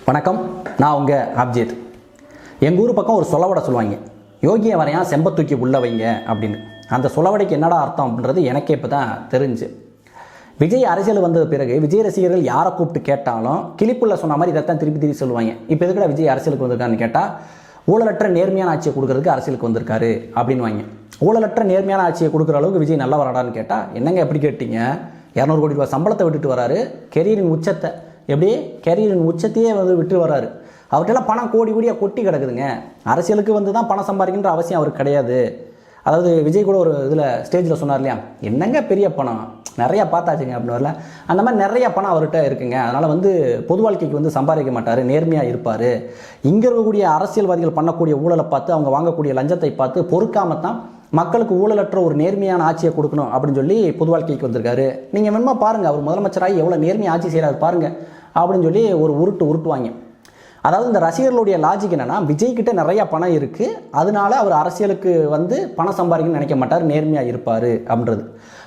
வணக்கம், நான் உங்கள் அப்ஜித். எங்கள் ஊர் பக்கம் ஒரு சொலவடை சொல்லுவாங்க, யோகியை வரையான் செம்ப தூக்கி உள்ள வைங்க அப்படின்னு. அந்த சொலவடைக்கு என்னடா அர்த்தம் அப்படின்றது எனக்கே இப்போ தான் தெரிஞ்சு. விஜய் அரசியல் வந்த பிறகு விஜய் ரசிகர்கள் யாரை கூப்பிட்டு கேட்டாலும் கிளிப்புள்ள சொன்ன மாதிரி இதைத்தான் திருப்பி சொல்லுவாங்க. இப்போ எதுக்கடா விஜய் அரசியலுக்கு வந்திருக்கான்னு கேட்டால், ஊழலற்ற நேர்மையான ஆட்சியை கொடுக்கறதுக்கு அரசியலுக்கு வந்திருக்காரு அப்படின்வாங்க. ஊழலற்ற நேர்மையான ஆட்சியை கொடுக்குற அளவுக்கு விஜய் நல்லா வராடான்னு கேட்டால், என்னங்க எப்படி கேட்டீங்க? 200 கோடி ரூபா சம்பளத்தை விட்டுட்டு வராரு, கெரியரின் உச்சத்தை கேரியரின் உச்சத்தையே விட்டு வராரு. அவர்கிட்டலாம் பணம் கோடி கோடியாக கொட்டி கிடக்குதுங்க. அரசியலுக்கு வந்து தான் பணம் சம்பாதிக்கின்ற அவசியம் அவருக்கு கிடையாது. அதாவது விஜய் கூட ஒரு இதில் ஸ்டேஜில் சொன்னார் இல்லையா, என்னங்க பெரிய பணம் நிறையா பார்த்தாச்சுங்க அப்படின்னு வரல. அந்த மாதிரி நிறைய பணம் அவர்கிட்ட இருக்குங்க. அதனால் பொது வாழ்க்கைக்கு சம்பாதிக்க மாட்டார், நேர்மையாக இருப்பார். இங்கே இருக்கக்கூடிய அரசியல்வாதிகள் பண்ணக்கூடிய ஊழலை பார்த்து, அவங்க வாங்கக்கூடிய லஞ்சத்தை பார்த்து பொறுக்காமத்தான் மக்களுக்கு ஊழலற்ற ஒரு நேர்மையான ஆட்சியை கொடுக்கணும் அப்படின்னு சொல்லி பொது வாழ்க்கைக்கு வந்திருக்காரு. நீங்கள் வேணுமா பாருங்கள், அவர் முதலமைச்சராகி எவ்வளோ நேர்மையாக ஆட்சி செய்கிறாரு பாருங்கள் அப்படின்னு சொல்லி ஒரு உருட்டுவாங்க. அதாவது இந்த ரசிகர்களுடைய லாஜிக் என்னன்னா, விஜய்கிட்ட நிறையா பணம் இருக்குது, அதனால அவர் அரசியலுக்கு பணம் சம்பாதிக்கணும்னு நினைக்க மாட்டார், நேர்மையாக இருப்பார் அப்படின்றது.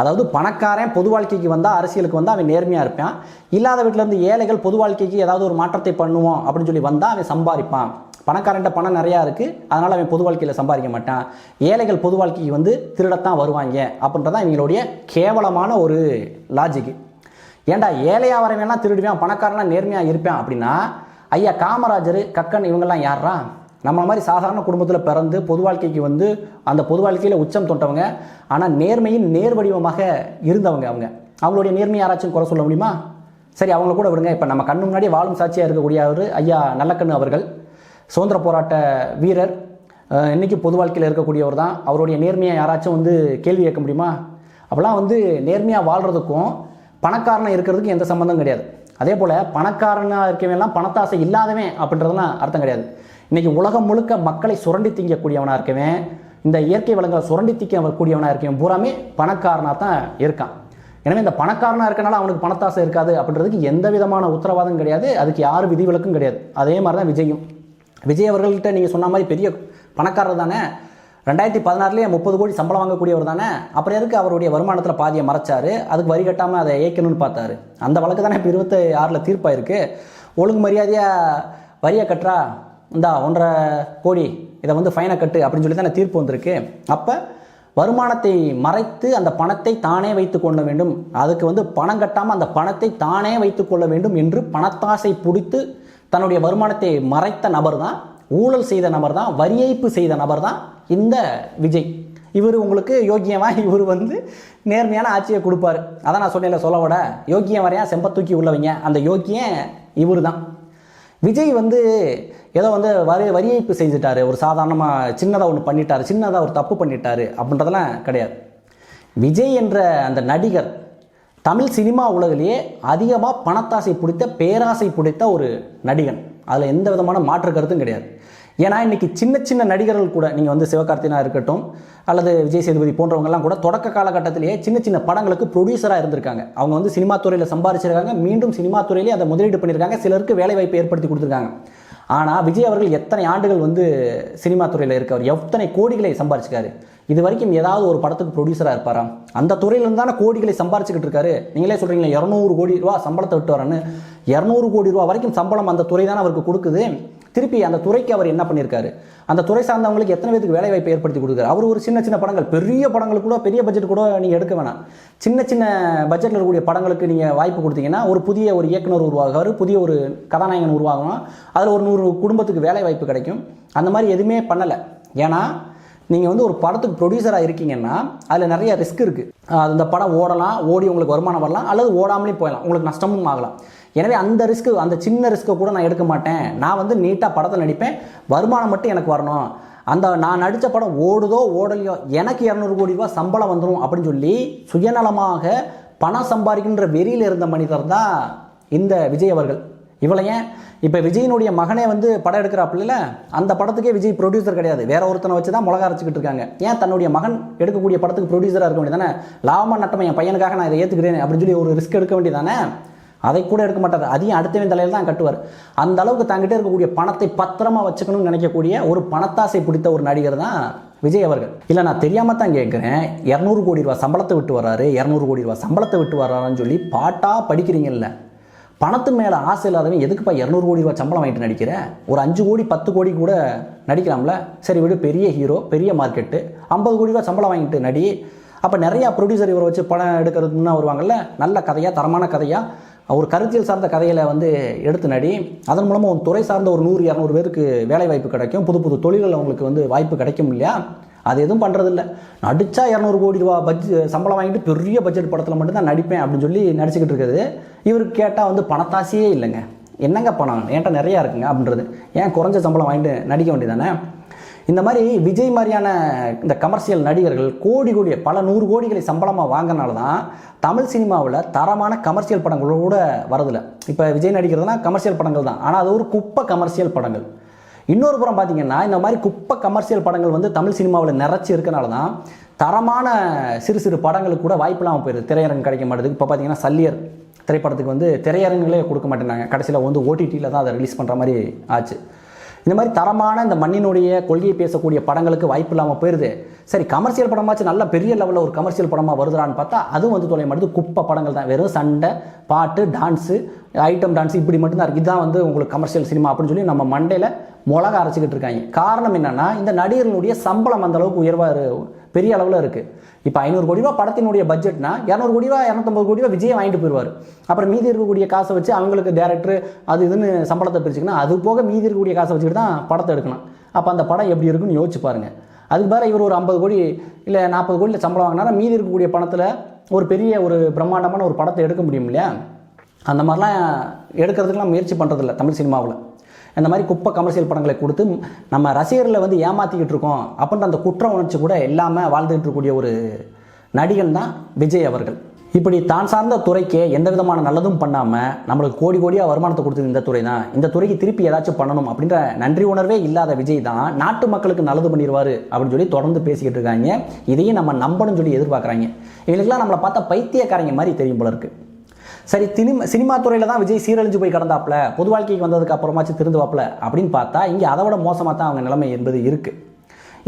அதாவது பணக்காரன் பொது வாழ்க்கைக்கு வந்தால் அரசியலுக்கு அவன் நேர்மையாக இருப்பான். இல்லாத வீட்டிலேருந்து ஏழைகள் பொது வாழ்க்கைக்கு ஏதாவது ஒரு மாற்றத்தை பண்ணுவோம் அப்படின்னு சொல்லி வந்தால் அவன் சம்பாதிப்பான். பணக்காரன்ட்ட பணம் நிறையா இருக்குது, அதனால் அவன் பொது வாழ்க்கையில் சம்பாதிக்க மாட்டான். ஏழைகள் பொது வாழ்க்கைக்கு திருடத்தான் வருவாங்க அப்படின்றதான் இவங்களுடைய கேவலமான ஒரு லாஜிக்கு. ஏன்டா ஏழையாக வரவெல்லாம் திருடுவேன், பணக்காரன்லாம் நேர்மையாக இருப்பேன் அப்படின்னா, ஐயா காமராஜர், கக்கன் இவங்கெல்லாம் யாரா? நம்ம மாதிரி சாதாரண குடும்பத்தில் பிறந்து பொது வாழ்க்கைக்கு அந்த பொது வாழ்க்கையில் உச்சம் தொட்டவங்க. ஆனால் நேர்மையின் நேர் வடிவமாக இருந்தவங்க. அவங்களுடைய நேர்மையை யாராச்சும் குறை சொல்ல முடியுமா? சரி, அவங்கள கூட விடுங்க. இப்போ நம்ம கண்ணு முன்னாடி வாழும் சாட்சியாக இருக்கக்கூடிய அவர் ஐயா நல்லக்கண்ணு அவர்கள், சுதந்திர போராட்ட வீரர், இன்றைக்கி பொது வாழ்க்கையில் இருக்கக்கூடியவர் தான். அவருடைய நேர்மையை யாராச்சும் கேள்வி கேட்க முடியுமா? அப்போலாம் நேர்மையாக வாழ்கிறதுக்கும் பணக்காரனாக இருக்கிறதுக்கு எந்த சம்மந்தம் கிடையாது. அதே போல் பணக்காரனாக இருக்கவெல்லாம் பணத்தாசை இல்லாதவன் அப்படின்றதுலாம் அர்த்தம் கிடையாது. இன்றைக்கி உலகம் முழுக்க மக்களை சுரண்டி திங்கக்கூடியவனாக இருக்கவன், இந்த இயற்கை வளங்களை சுரண்டி திங்கக்கூடியவனாக இருக்கவன் பூராமே பணக்காரனாக தான் இருக்கான். எனவே இந்த பணக்காரனாக இருக்கனால அவனுக்கு பணத்தாசை இருக்காது அப்படின்றதுக்கு எந்த விதமான உத்தரவாதம் கிடையாது, அதுக்கு யாரும் விதிவிலக்கும் கிடையாது. அதே மாதிரி தான் விஜயும். விஜய் அவர்கள்ட்ட நீங்கள் சொன்ன மாதிரி பெரிய பணக்காரர் தானே, 2016 30 கோடி சம்பளம் வாங்கக்கூடியவர் தானே. அப்புறம் எதுக்கு அவருடைய வருமானத்தில் பாதியை மறைச்சார்? அதுக்கு வரி கட்டாமல் அதை ஏற்கணும்னு பார்த்தாரு. அந்த வழக்கு தானே இப்போ 26 தீர்ப்பாயிருக்கு. ஒழுங்கு மரியாதையாக வரியை கட்டுறா, இந்தா 1.5 கோடி இதை ஃபைனை கட்டு அப்படின்னு சொல்லி தானே தீர்ப்பு வந்திருக்கு. அப்போ வருமானத்தை மறைத்து அந்த பணத்தை தானே வைத்து கொள்ள வேண்டும், அதுக்கு பணம் கட்டாமல் அந்த பணத்தை தானே வைத்து கொள்ள வேண்டும் என்று பணத்தாசை பிடித்து தன்னுடைய வருமானத்தை மறைத்த நபர் தான், ஊழல் செய்த நபர் தான், வரி ஏய்ப்பு செய்த நபர் தான் இந்த விஜய். இவர் உங்களுக்கு யோக்கியமாக இவர் நேர்மையான ஆட்சியை கொடுப்பார். அதான் நான் சொன்னேன்ல, சொல்லவோட யோக்கியம் வரையா செம்ப தூக்கி உள்ளவங்க, அந்த யோக்கியம் இவர் தான். விஜய் ஏதோ வரி ஏய்ப்பு செஞ்சுட்டாரு, ஒரு சாதாரணமாக சின்னதாக ஒன்று பண்ணிட்டாரு, சின்னதாக ஒரு தப்பு பண்ணிட்டாரு அப்படின்றதெல்லாம் கிடையாது. விஜய் என்ற அந்த நடிகர் தமிழ் சினிமா உலகிலேயே அதிகமாக பணத்தாசை பிடித்த, பேராசை பிடித்த ஒரு நடிகன். அதில் எந்த விதமான மாற்று கருத்தும் கிடையாது. ஏன்னா இன்றைக்கி சின்ன நடிகர்கள் கூட, நீங்கள் சிவகார்த்தினா இருக்கட்டும் அல்லது விஜய் சேதுபதி போன்றவங்கெல்லாம் கூட தொடக்க காலகட்டத்திலேயே சின்ன படங்களுக்கு ப்ரொடியூசராக இருந்திருக்காங்க. அவங்க சினிமா துறையில் சம்பாதிச்சிருக்காங்க, மீண்டும் சினிமா துறையிலே அதை முதலீடு பண்ணியிருக்காங்க, சிலருக்கு வேலை வாய்ப்பை ஏற்படுத்தி கொடுத்துருக்காங்க. ஆனால் விஜய் அவர்கள் எத்தனை ஆண்டுகள் சினிமா துறையில் இருக்கவர், எத்தனை கோடிகளை சம்பாரிச்சிருக்காரு? இது வரைக்கும் ஏதாவது ஒரு படத்துக்கு ப்ரொடியூசராக இருப்பாரா? அந்த துறையிலிருந்து தானே கோடிகளை சம்பாரிச்சுக்கிட்டு இருக்காரு. நீங்களே சொல்கிறீங்களா 200 கோடி ரூபா சம்பளத்தை விட்டு வரேன்னு. 200 கோடி ரூபா வரைக்கும் சம்பளம் அந்த துறை தானே அவருக்கு கொடுக்குது. திருப்பி அந்த துறைக்கு அவர் என்ன பண்ணியிருக்காரு? அந்த துறை சார்ந்தவங்களுக்கு எத்தனை பேருக்கு வேலை வாய்ப்பை ஏற்படுத்தி கொடுக்குறாரு? அவர் ஒரு சின்ன படங்கள், பெரிய படங்களுக்கு கூட, பெரிய பட்ஜெட் கூட நீங்கள் எடுக்க வேணாம். சின்ன பட்ஜெட்டில் இருக்கக்கூடிய படங்களுக்கு நீங்கள் வாய்ப்பு கொடுத்தீங்கன்னா ஒரு புதிய ஒரு இயக்குனர் உருவாகுவார், புதிய ஒரு கதாநாயகன் உருவாகணும், அதில் ஒரு 100 குடும்பத்துக்கு வேலை வாய்ப்பு கிடைக்கும். அந்த மாதிரி எதுவுமே பண்ணலை. ஏன்னா நீங்கள் ஒரு படத்துக்கு ப்ரொடியூசராக இருக்கீங்கன்னா அதில் நிறைய ரிஸ்க் இருக்குது. அந்த படம் ஓடலாம், ஓடி உங்களுக்கு வருமானம் வரலாம், அல்லது ஓடாமலே போயிடலாம், உங்களுக்கு நஷ்டமும் ஆகலாம். எனவே அந்த ரிஸ்க்கு, அந்த சின்ன ரிஸ்க்கை கூட நான் எடுக்க மாட்டேன். நான் நீட்டாக படத்தில் நடிப்பேன், வருமானம் மட்டும் எனக்கு வரணும், அந்த நான் நடித்த படம் ஓடுதோ ஓடலையோ எனக்கு 200 கோடி ரூபா சம்பளம் வந்துடும் அப்படின்னு சொல்லி சுயநலமாக பணம் சம்பாதிக்கின்ற வெறியில் இருந்த மனிதர் தான் இந்த விஜய் அவர்கள். இவ்வளோ ஏன் இப்போ விஜயினுடைய மகனே படம் எடுக்கிறாப்புல, அந்த படத்துக்கே விஜய் ப்ரொடியூசர் கிடையாது, வேற ஒருத்தனை வச்சு தான் மிளகா அரைச்சிக்கிட்டு இருக்காங்க. ஏன் தன்னுடைய மகன் எடுக்கக்கூடிய படத்துக்கு ப்ரொடியூசராக இருக்க வேண்டியதானே? லாபமாக நட்டமாக என் பையனுக்காக நான் இதை ஏற்றுக்கிறேன் அப்படின்னு சொல்லி ஒரு ரிஸ்க் எடுக்க வேண்டியதானே? அதை கூட எடுக்க மாட்டார். அதையும் அடுத்தவன் தலையில் தான் கட்டுவார். அந்த அளவுக்கு தாங்கிட்டே இருக்கக்கூடிய பணத்தை பத்திரமா வச்சுக்கணும்னு நினைக்கக்கூடிய ஒரு பணத்தாசை பிடித்த ஒரு நடிகர் தான் விஜய் அவர்கள். இல்லை, நான் தெரியாமல் தான் கேட்குறேன். 200 கோடி ரூபா சம்பளத்தை விட்டு வர்றாரு, 200 கோடி ரூபா சம்பளத்தை விட்டு வர்றாருன்னு சொல்லி பாட்டாக படிக்கிறீங்கல்ல, பணத்து மேலே ஆசை இல்லாதவன் எதுக்குப்பா 200 கோடி ரூபா சம்பளம் வாங்கிட்டு நடிக்கிற? ஒரு 5 கோடி 10 கோடி கூட நடிக்கலாம்ல. சரி விடு, பெரிய ஹீரோ, பெரிய மார்க்கெட்டு, 50 கோடி ரூபா சம்பளம் வாங்கிட்டு நடி. அப்போ நிறையா ப்ரொடியூசர் இவரை வச்சு படம் எடுக்கிறதுன்னா வருவாங்கள்ல, நல்ல கதையாக, தரமான கதையாக, ஒரு கருத்தியல் சார்ந்த கதைகளை வந்து எடுத்து நடி. அதன் மூலமாக ஒரு துறை சார்ந்த ஒரு 100-200 பேருக்கு வேலை வாய்ப்பு கிடைக்கும், புது புது தொழில்கள் அவங்களுக்கு வந்து வாய்ப்பு கிடைக்கும் இல்லையா? அது எதுவும் பண்ணுறதில்ல. நடித்தா 200 கோடி ரூபா சம்பளம் வாங்கிட்டு பெரிய பட்ஜெட் படத்தில் மட்டும்தான் நடிப்பேன் அப்படின்னு சொல்லி நடிச்சுக்கிட்டு இருக்குது. இவருக்கு கேட்டால் வந்து பணத்தாசியே இல்லைங்க, என்னங்க பணம் என்கிட்ட நிறையா இருக்குங்க அப்படின்றது. ஏன் குறைஞ்ச சம்பளம் வாங்கிட்டு நடிக்க வேண்டியதானே? இந்த மாதிரி விஜய் மாதிரியான இந்த கமர்ஷியல் நடிகர்கள் கோடி பல 100 கோடிகளை சம்பளமாக வாங்கினால தான் தமிழ் சினிமாவில் தரமான கமர்ஷியல் படங்களோட வரதில்லை. இப்போ விஜய் நடிக்கிறதுனா கமர்ஷியல் படங்கள் தான், ஆனால் அது ஒரு குப்பை கமர்ஷியல் படங்கள். இன்னொரு புறம் பார்த்தீங்கன்னா, இந்த மாதிரி குப்பை கமர்ஷியல் படங்கள் வந்து தமிழ் சினிமாவில் நிறைச்சி இருக்கனால தான் தரமான சிறு சிறு படங்களுக்கு கூட வாய்ப்பு இல்லாமல் போயிடுது, திரையரங்கு கிடைக்க மாட்டேது. இப்போ பார்த்தீங்கன்னா சல்லியர் திரைப்படத்துக்கு வந்து திரையரங்குகளே கொடுக்க மாட்டேங்கிறாங்க, கடைசியில் வந்து ஓடிடியில் தான் அதை ரிலீஸ் பண்ணுற மாதிரி ஆச்சு. இந்த மாதிரி தரமான இந்த மண்ணினுடைய கொள்கையை பேசக்கூடிய படங்களுக்கு வாய்ப்பு இல்லாமல் போயிடுது. சரி, கமர்ஷியல் படமாச்சு நல்ல பெரிய லெவலில் ஒரு கமர்ஷியல் படமாக வருதுறான்னு பார்த்தா அதுவும் வந்து தொலை மாட்டேது, குப்பை படங்கள் தான். வெறும் சண்டை, பாட்டு, டான்ஸு, ஐட்டம் டான்ஸு இப்படி மட்டும்தான் இருக்குது. இதுதான் வந்து உங்களுக்கு கமர்ஷியல் சினிமா அப்படின்னு சொல்லி நம்ம மண்டையில் மிளகா அரைச்சிக்கிட்டு இருக்காங்க. காரணம் என்னென்னா, இந்த நடிகர்களுடைய சம்பளம் அந்த அளவுக்கு உயர்வாக பெரிய அளவில் இருக்குது. இப்போ 500 கோடி ரூபா படத்தினுடைய பட்ஜெட்னா 200 கோடி ரூபா 250 கோடி ரூபா விஜயை வாங்கிட்டு போயிடுவார். அப்புறம் மீதி இருக்கக்கூடிய காசை வச்சு அவங்களுக்கு டேரக்டர் அது இதுன்னு சம்பளத்தை பிரிச்சுக்கணும். அது போக மீதி இருக்கக்கூடிய காசை வச்சுக்கிட்டு தான் படத்தை எடுக்கணும். அப்போ அந்த படம் எப்படி இருக்குன்னு யோசிச்சு பாருங்கள். அதுக்கு வேறு இவர் ஒரு 50 கோடி இல்லை 40 கோடியில் சம்பளம் வாங்கினாலும் மீதி இருக்கக்கூடிய பணத்தில் ஒரு பெரிய ஒரு பிரம்மாண்டமான ஒரு படத்தை எடுக்க முடியும் இல்லையா? அந்த மாதிரிலாம் எடுக்கிறதுக்கெலாம் முயற்சி பண்ணுறதில்ல தமிழ் சினிமாவில். இந்த மாதிரி குப்பை கமர்ஷியல் படங்களை கொடுத்து நம்ம ரசிகர்களை வந்து ஏமாற்றிக்கிட்டு இருக்கோம் அப்படின்ற அந்த குற்ற உணர்ச்சி கூட இல்லாமல் வாழ்ந்துகிட்டு இருக்கக்கூடிய ஒரு நடிகன் தான் விஜய் அவர்கள். இப்படி தான் சார்ந்த துறைக்கு எந்த விதமான நல்லதும் பண்ணாமல் நம்மளுக்கு கோடியாக வருமானத்தை கொடுத்தது இந்த துறை தான், இந்த துறைக்கு திருப்பி ஏதாச்சும் பண்ணணும் அப்படின்ற நன்றி உணர்வே இல்லாத விஜய் தான் நாட்டு மக்களுக்கு நல்லது பண்ணிடுவார் அப்படின்னு சொல்லி தொடர்ந்து பேசிக்கிட்டு இருக்காங்க. இதையும் நம்ம நம்பணும்னு சொல்லி எதிர்பார்க்குறாங்க. இவங்களுக்குலாம் நம்மளை பார்த்தா பைத்தியக்காரங்க மாதிரி தெரியும் போல இருக்குது. சரி, சினிமா துறையில் தான் விஜய் சீரழிஞ்சு போய் கடந்தாப்புல, பொது வாழ்க்கைக்கு வந்ததுக்கு அப்புறமாச்சு திருந்துவாப்புல அப்படின்னு பார்த்தா இங்கே அதை விட மோசமாக தான் அவங்க நிலைமை என்பது இருக்குது.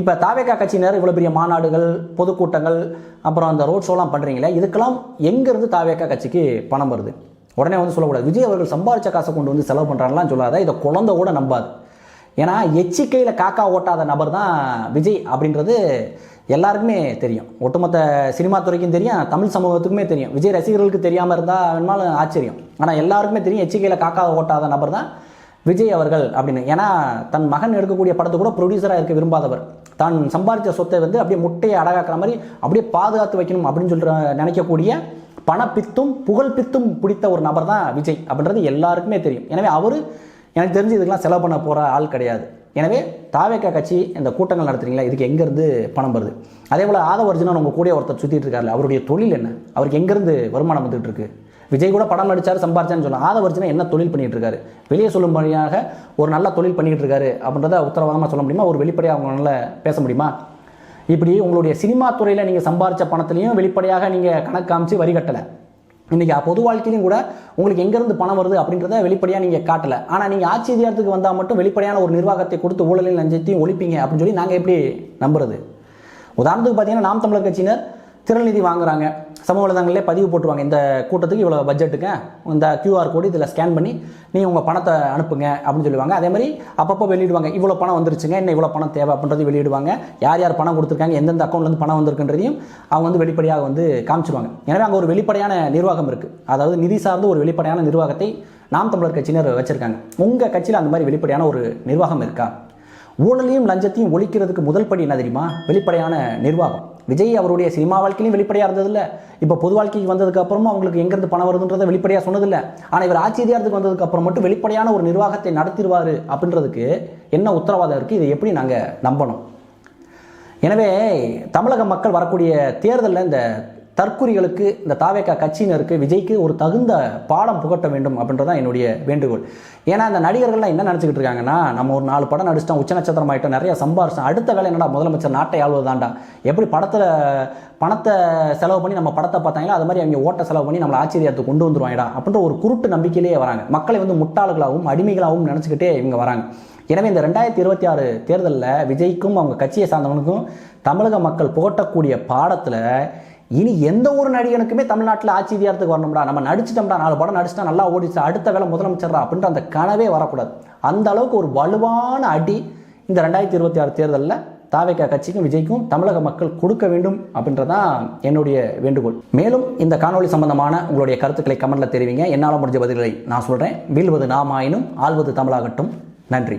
இப்போ தாவேகா கட்சியினர் இவ்வளோ பெரிய மாநாடுகள், பொதுக்கூட்டங்கள், அப்புறம் அந்த ரோட் ஷோலாம் பண்ணுறீங்களே, இதுக்கெல்லாம் எங்கேருந்து தாவேகா கட்சிக்கு பணம் வருது? உடனே வந்து சொல்லக்கூடாது விஜய் அவர்கள் சம்பாதிச்ச காசை கொண்டு வந்து செலவு பண்ணுறாங்கலாம் சொல்லாத, இதை குழந்தை கூட நம்பாது. ஏன்னா எச்சிக்கையில் காக்கா ஓட்டாத நபர் தான் விஜய் அப்படின்றது எல்லாருக்குமே தெரியும். ஒட்டுமொத்த சினிமா துறைக்கும் தெரியும், தமிழ் சமூகத்துக்குமே தெரியும். விஜய் ரசிகர்களுக்கு தெரியாமல் இருந்தால் வேணுமாலும் ஆச்சரியம். ஆனால் எல்லாருக்குமே தெரியும் எச்சிக்கையில் காக்கா ஓட்டாத நபர் தான் விஜய் அவர்கள் அப்படின்னு. ஏன்னா தன் மகன் எடுக்கக்கூடிய படத்தை கூட ப்ரொடியூசராக இருக்க விரும்பாதவர், தான் சம்பாதித்த சொத்தை வந்து அப்படியே முட்டையை அடகாக்கிற மாதிரி அப்படியே பாதுகாத்து வைக்கணும் அப்படின்னு சொல்கிற நினைக்கக்கூடிய பணப்பித்தும் புகழ் பித்தும் பிடித்த ஒரு நபர் தான் விஜய் அப்படின்றது எல்லாருக்குமே தெரியும். எனவே அவர் எனக்கு தெரிஞ்சு இதுக்கெல்லாம் செலவு பண்ண போகிற ஆள் கிடையாது. எனவே தாவேகா கட்சி இந்த கூட்டங்கள் நடத்துறீங்களா, இதுக்கு எங்கேருந்து பணம் வருது? அதே போல் ஆதவர்ஜுனன் உங்கள் கூட ஒருத்தர் சுற்றிட்டு இருக்காருல்ல, அவருடைய தொழில் என்ன? அவருக்கு எங்கேருந்து வருமானம் வந்துட்டு இருக்கு? விஜய் கூட படம் நடிச்சார், சம்பாரிச்சான்னு சொல்லலாம். ஆதவர்ஜுனன் என்ன தொழில் பண்ணிட்டு இருக்காரு? வெளியே சொல்லும்படியாக ஒரு நல்ல தொழில் பண்ணிக்கிட்டு இருக்காரு அப்படின்றத உத்தரவாதமாக சொல்ல முடியுமா? ஒரு வெளிப்படையாக அவங்களால பேச முடியுமா? இப்படி உங்களுடைய சினிமா துறையில் நீங்கள் சம்பாரித்த பணத்துலையும் வெளிப்படையாக நீங்கள் கணக்கு காமிச்சு வரி கட்டலை. இன்றைக்கி பொது வாழ்க்கையிலும் கூட உங்களுக்கு எங்கேருந்து பணம் வருது அப்படின்றத வெளிப்படையாக நீங்கள் காட்டலை. ஆனால் நீங்கள் ஆட்சி அதிகாரத்துக்கு வந்தால் மட்டும் வெளிப்படையான ஒரு நிர்வாகத்தை கொடுத்து ஊழலில் லஞ்சத்தையும் ஒழிப்பீங்க அப்படின்னு சொல்லி நாங்கள் எப்படி நம்புறது? உதாரணத்துக்கு பார்த்தீங்கன்னா, நாம் தமிழர் கட்சியினர் திரள்நிதி வாங்குறாங்க, சமூக வலைதளங்களிலே பதிவு போட்டுருவாங்க, இந்த கூட்டத்துக்கு இவ்வளோ பட்ஜெட்டுங்க, இந்த QR கோடு இதில் ஸ்கேன் பண்ணி நீங்கள் உங்கள் பணத்தை அனுப்புங்க அப்படின்னு சொல்லுவாங்க. அதே மாதிரி அப்பப்போ வெளியிடுவாங்க, இவ்வளோ பணம் வந்துருச்சுங்க, இன்னும் இவ்வளோ பணம் தேவை அப்படின்றது வெளியிடுவாங்க. யார் யார் பணம் கொடுத்துருக்காங்க, எந்தெந்த அக்கௌண்ட்லேருந்து பணம் வந்திருக்குன்றதையும் அவங்க வந்து வெளிப்படையாக வந்து காமிச்சிருவாங்க. எனவே அங்கே ஒரு வெளிப்படையான நிர்வாகம் இருக்குது. அதாவது நிதி சார்ந்து ஒரு வெளிப்படையான நிர்வாகத்தை நாம் தமிழர் கட்சியினர் வச்சுருக்காங்க. உங்கள் கட்சியில் அந்த மாதிரி வெளிப்படையான ஒரு நிர்வாகம் இருக்கா? ஊழலையும் லஞ்சத்தையும் ஒழிக்கிறதுக்கு முதல் படி என்ன தெரியுமா? வெளிப்படையான நிர்வாகம். விஜய் அவருடைய சினிமா வாழ்க்கையிலையும் வெளிப்படையாக இருந்ததில்ல, இப்போ பொது வாழ்க்கைக்கு வந்ததுக்கு அப்புறமும் அவங்களுக்கு எங்கேருந்து பணம் வருதுன்றதை வெளிப்படையாக சொன்னதில்லை. ஆனால் இவர் ஆட்சி அதிகாரத்துக்கு வந்ததுக்கு அப்புறம் மட்டும் வெளிப்படையான ஒரு நிர்வாகத்தை நடத்திடுவார் அப்படின்றதுக்கு என்ன உத்தரவாதம் இருக்குது? இதை எப்படி நாங்கள் நம்பணும்? எனவே தமிழக மக்கள் வரக்கூடிய தேர்தலில் இந்த தற்குறிகளுக்கு, இந்த தாவேகா கட்சியினருக்கு, விஜய்க்கு ஒரு தகுந்த பாடம் புகட்ட வேண்டும் அப்படின்றதான் என்னுடைய வேண்டுகோள். ஏன்னா இந்த நடிகர்கள்லாம் என்ன நினச்சிக்கிட்டு இருக்காங்கன்னா, நம்ம ஒரு 4 படம் நடிச்சிட்டோம், உச்ச நட்சத்திரம் ஆகிட்டோம், நிறைய சம்பாரிச்சோம், அடுத்த வேலை என்னடா முதலமைச்சர் நாட்டை ஆள்வதாண்டா, எப்படி பணத்தை செலவு பண்ணி நம்ம படத்தை பார்த்தாங்களோ அது மாதிரி அவங்க ஓட்ட செலவு பண்ணி நம்மளை ஆச்சரியத்தை கொண்டு வந்துருவாங்கடா அப்படின்ற ஒரு குருட்டு நம்பிக்கையிலேயே வராங்க. மக்களை வந்து முட்டாள்களாகவும் அடிமைகளாகவும் நினச்சிக்கிட்டே இவங்க வராங்க. எனவே இந்த 2026 தேர்தலில் விஜய்க்கும் அவங்க கட்சியை சார்ந்தவனுக்கும் தமிழக மக்கள் புகட்டக்கூடிய பாடத்தில் இனி எந்த ஒரு நடிகனுக்குமே தமிழ்நாட்டில் ஆட்சி அதிகாரத்துக்கு வரணும்டா, நம்ம நடிச்சிட்டோம்டா, 4 படம் நடிச்சிட்டா, நல்லா ஓடிச்சு, அடுத்த வேலை முதலமைச்சர்ரா அப்படின்ற அந்த கனவே வரக்கூடாது. அந்த அளவுக்கு ஒரு வலுவான அடி இந்த 2026 தேர்தலில் தாவேகா கட்சிக்கும் விஜய்க்கும் தமிழக மக்கள் கொடுக்க வேண்டும் அப்படின்றதான் என்னுடைய வேண்டுகோள். மேலும் இந்த காணொலி சம்பந்தமான உங்களுடைய கருத்துக்களை கமெண்ட்ல தெரிவிங்க. என்னால் முடிஞ்ச பதில்களை நான் சொல்கிறேன். வீழ்வது நாமாயினும் ஆள்வது தமிழாகட்டும். நன்றி.